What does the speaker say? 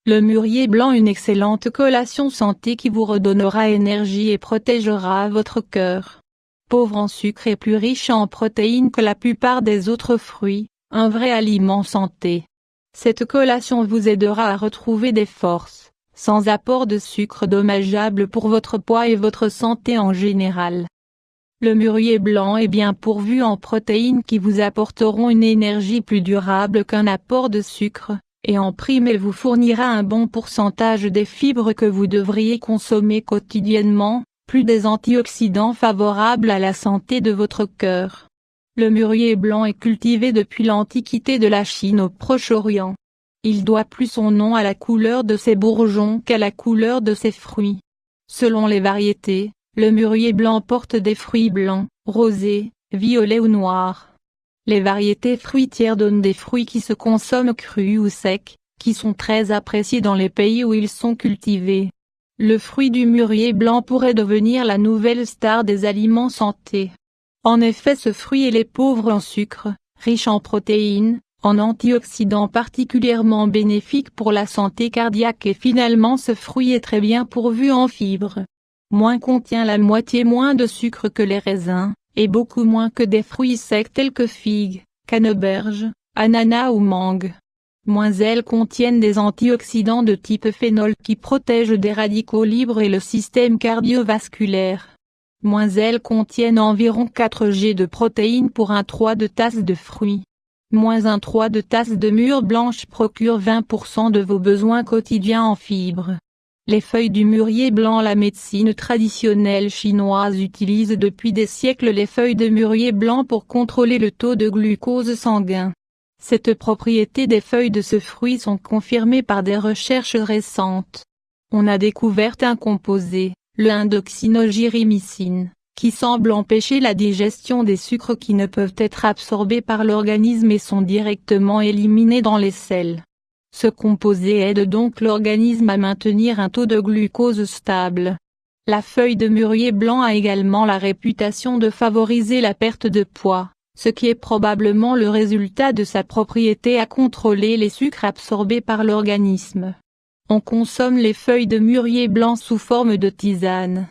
Le mûrier blanc, une excellente collation santé qui vous redonnera énergie et protégera votre cœur. Pauvre en sucre et plus riche en protéines que la plupart des autres fruits, un vrai aliment santé. Cette collation vous aidera à retrouver des forces, sans apport de sucre dommageable pour votre poids et votre santé en général. Le mûrier blanc est bien pourvu en protéines qui vous apporteront une énergie plus durable qu'un apport de sucre, et en prime il vous fournira un bon pourcentage des fibres que vous devriez consommer quotidiennement, plus des antioxydants favorables à la santé de votre cœur. Le mûrier blanc est cultivé depuis l'Antiquité de la Chine au Proche-Orient. Il doit plus son nom à la couleur de ses bourgeons qu'à la couleur de ses fruits. Selon les variétés, le mûrier blanc porte des fruits blancs, rosés, violets ou noirs. Les variétés fruitières donnent des fruits qui se consomment crus ou secs, qui sont très appréciés dans les pays où ils sont cultivés. Le fruit du mûrier blanc pourrait devenir la nouvelle star des aliments santé. En effet, ce fruit est pauvre en sucre, riche en protéines, en antioxydants particulièrement bénéfiques pour la santé cardiaque et finalement ce fruit est très bien pourvu en fibres. Contient la moitié moins de sucre que les raisins, et beaucoup moins que des fruits secs tels que figues, canneberges, ananas ou mangues. Elles contiennent des antioxydants de type phénol qui protègent des radicaux libres et le système cardiovasculaire. Elles contiennent environ 4 g de protéines pour un 3 de tasse de fruits. Un 3 de tasse de mûre blanche procure 20% de vos besoins quotidiens en fibres. Les feuilles du mûrier blanc. La médecine traditionnelle chinoise utilise depuis des siècles les feuilles de mûrier blanc pour contrôler le taux de glucose sanguin. Cette propriété des feuilles de ce fruit sont confirmées par des recherches récentes. On a découvert un composé, le indoxinogyrymycine, qui semble empêcher la digestion des sucres qui ne peuvent être absorbés par l'organisme et sont directement éliminés dans les selles. Ce composé aide donc l'organisme à maintenir un taux de glucose stable. La feuille de mûrier blanc a également la réputation de favoriser la perte de poids, ce qui est probablement le résultat de sa propriété à contrôler les sucres absorbés par l'organisme. On consomme les feuilles de mûrier blanc sous forme de tisane.